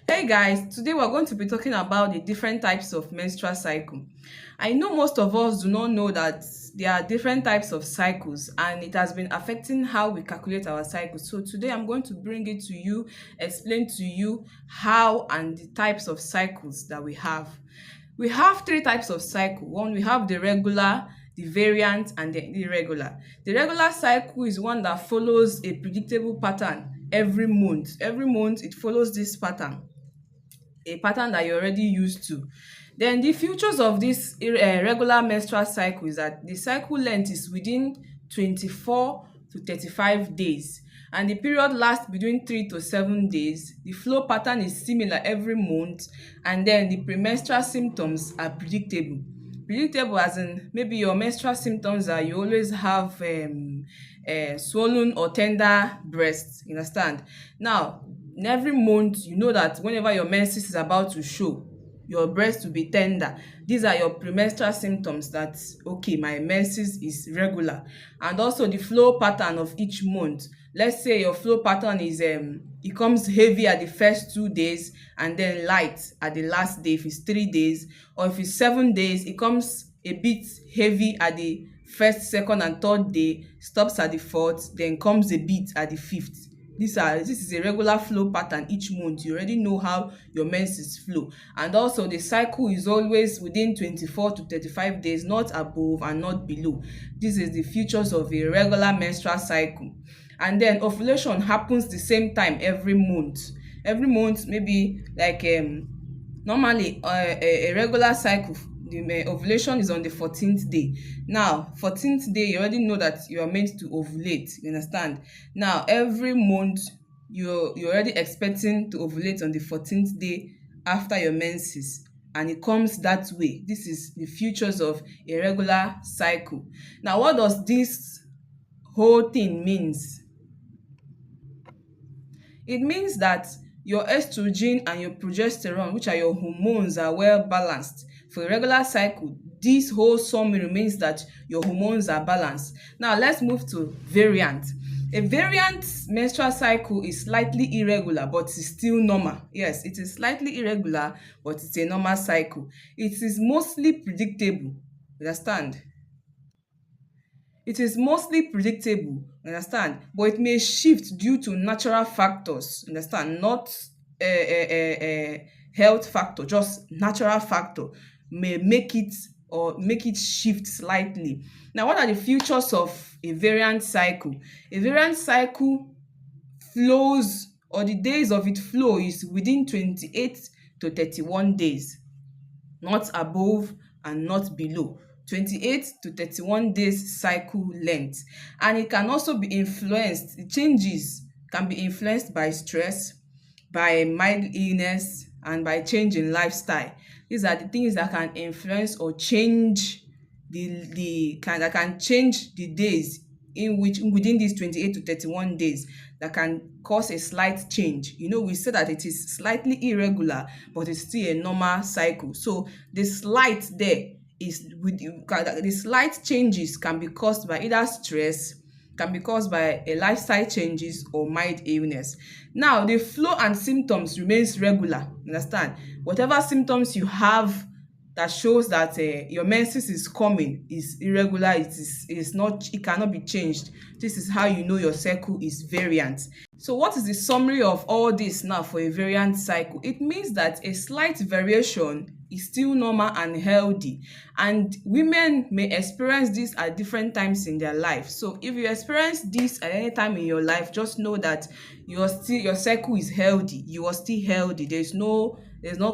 Hey guys, today we're going to be talking about the different types of menstrual cycle. I know most of us do not know that there are different types of cycles and it has been affecting how we calculate our cycles. So today I'm going to bring it to you, explain to you how and the types of cycles that we have. We have three types of cycle. One, we have the regular, the variant, and the irregular. The regular cycle is one that follows a predictable pattern every month. Every month it follows this pattern, a pattern that you're already used to. Then the features of this regular menstrual cycle is that the cycle length is within 24 to 35 days, and the period lasts between 3 to 7 days. The flow pattern is similar every month, and then the premenstrual symptoms are predictable. Predictable as in maybe your menstrual symptoms are you always have swollen or tender breasts, you understand. Now in every month you know that whenever your menses is about to show, your breast will be tender. These are your premenstrual symptoms that okay, my menses is regular. And also the flow pattern of each month. Let's say your flow pattern is it comes heavy at the first 2 days and then light at the last day if it's 3 days, or if it's 7 days it comes a bit heavy at the first, second and third day, stops at the fourth, then comes a bit at the fifth. This is a regular flow pattern each month. You already know how your menses flow. And also the cycle is always within 24 to 35 days, not above and not below. This is the features of a regular menstrual cycle. And then ovulation happens the same time every month. Every month, maybe like normally a regular cycle, the ovulation is on the 14th day. Now 14th day, you already know that you are meant to ovulate, you understand. Now every month you're already expecting to ovulate on the 14th day after your menses, and it comes that way. This is the features of a regular cycle. Now what does this whole thing means? It means that your estrogen and your progesterone, which are your hormones, are well balanced. For a regular cycle, this whole summary means that your hormones are balanced. Now let's move to variant. A variant menstrual cycle is slightly irregular but is still normal. Yes, it is slightly irregular but it's a normal cycle. It is mostly predictable. Understand? It is mostly predictable, understand, but it may shift due to natural factors, understand, not health factor, just natural factor may make it shift slightly. Now what are the features of a variant cycle? A variant cycle flows, or the days of its flow is within 28 to 31 days, not above and not below. 28 to 31 days cycle length. And it can also be influenced, the changes can be influenced by stress, by mild illness, and by change in lifestyle. These are the things that can influence or change that can change the days in which within these 28 to 31 days, that can cause a slight change. You know, we said that it is slightly irregular but it's still a normal cycle. So the slight there is the slight changes can be caused by either stress, can be caused by a lifestyle changes, or mild illness. Now the flow and symptoms remains regular, understand. Whatever symptoms you have that shows that your menses is coming is irregular, is not, it cannot be changed. This is how you know your cycle is variant. So what is the summary of all this now for a variant cycle? It means that a slight variation is still normal and healthy, and women may experience this at different times in their life. So if you experience this at any time in your life, just know that your cycle is healthy, you are still healthy. There's no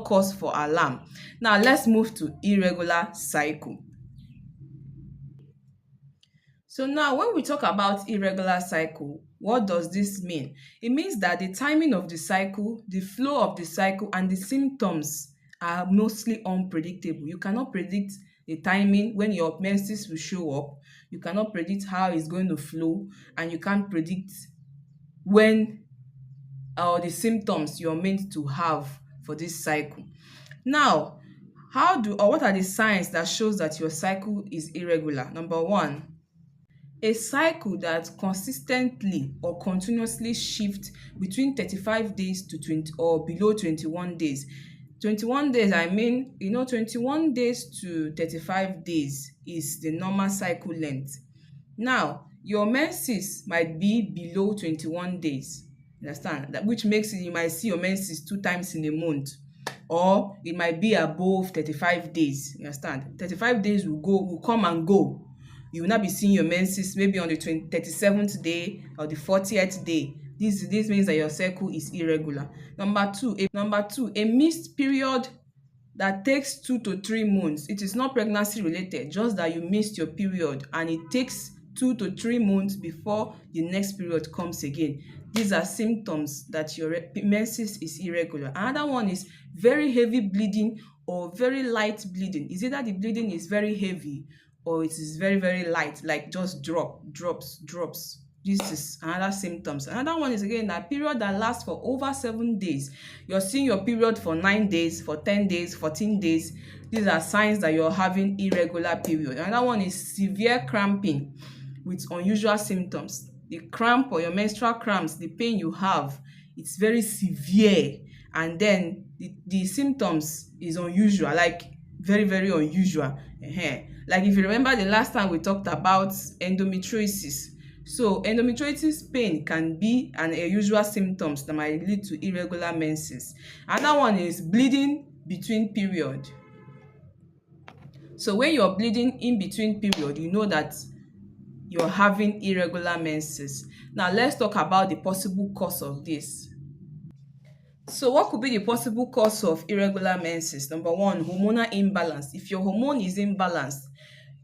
cause for alarm. Now let's move to irregular cycle. So now when we talk about irregular cycle, what does this mean? It means that the timing of the cycle, the flow of the cycle, and the symptoms are mostly unpredictable. You cannot predict the timing when your menses will show up. You cannot predict how it's going to flow, and you can't predict when or the symptoms you're meant to have for this cycle. Now, what are the signs that shows that your cycle is irregular? Number one, A cycle that consistently or continuously shifts between 35 days to 20 or below 21 days. 21 days, I mean, 21 days to 35 days is the normal cycle length. Now, your menses might be below 21 days. You understand? That which makes it you might see your menses 2 times in a month, or it might be above 35 days. You understand? 35 days will come and go. You will not be seeing your menses maybe on the 37th day or the 40th day. This means that your cycle is irregular. Number two, a missed period that takes 2 to 3 months. It is not pregnancy related, just that you missed your period and it takes 2 to 3 months before the next period comes again. These are symptoms that your menses is irregular. Another one is very heavy bleeding or very light bleeding. Is either the bleeding is very heavy or it is very, very light, like just drops. This is another symptoms. Another one is again a period that lasts for over 7 days. You're seeing your period for 9 days, for 10 days, 14 days. These are signs that you're having irregular period. Another one is severe cramping with unusual symptoms. The cramp or your menstrual cramps, the pain you have, it's very severe, and then the symptoms is unusual, like very, very unusual. Like if you remember the last time we talked about endometriosis. So endometriosis pain can be an unusual symptoms that might lead to irregular menses. Another one is bleeding between period. So when you're bleeding in between period, you know that you're having irregular menses. Now let's talk about the possible cause of this. So what could be the possible cause of irregular menses? Number one, hormonal imbalance. If your hormone is imbalanced,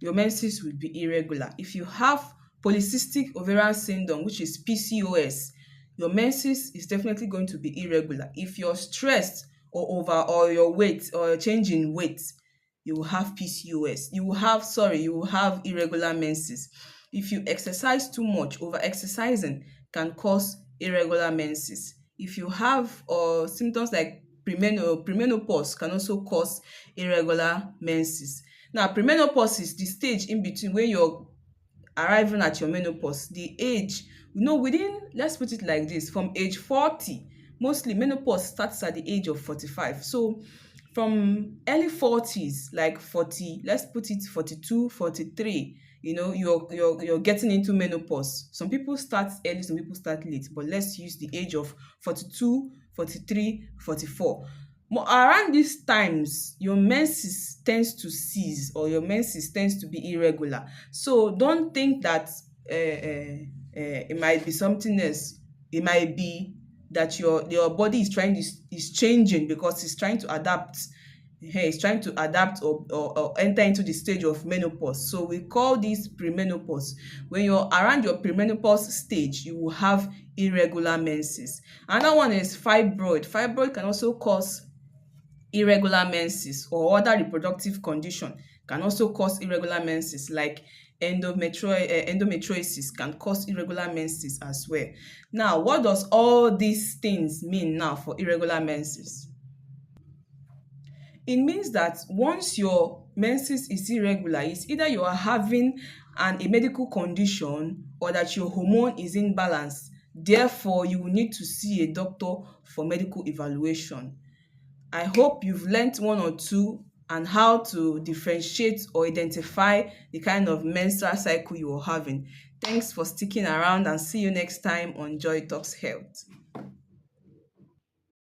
your menses will be irregular. If you have polycystic ovarian syndrome, which is PCOS, your menses is definitely going to be irregular. If you're stressed or your weight or a change in weight, you will have PCOS. You will have irregular menses. If you exercise too much, over exercising can cause irregular menses. If you have symptoms like premenopause can also cause irregular menses. Now, premenopause is the stage in between when you're arriving at your menopause. The age, within, let's put it like this, from age 40, mostly menopause starts at the age of 45. So from early 40s, like 40, let's put it 42, 43, you're getting into menopause. Some people start early, some people start late, but let's use the age of 42, 43, 44. Around these times, your menses tends to cease or your menses tends to be irregular. So don't think that it might be something else. It might be that your body is changing because it's trying to adapt. It's trying to adapt or enter into the stage of menopause. So we call this premenopause. When you're around your premenopause stage, you will have irregular menses. Another one is fibroid. Fibroid can also cause irregular menses, or other reproductive condition can also cause irregular menses, like endometriosis can cause irregular menses as well. Now, what does all these things mean now for irregular menses? It means that once your menses is irregular, it's either you are having a medical condition or that your hormone is imbalanced. Therefore, you will need to see a doctor for medical evaluation. I hope you've learnt one or two and how to differentiate or identify the kind of menstrual cycle you are having. Thanks for sticking around and see you next time on Joy Talks Health.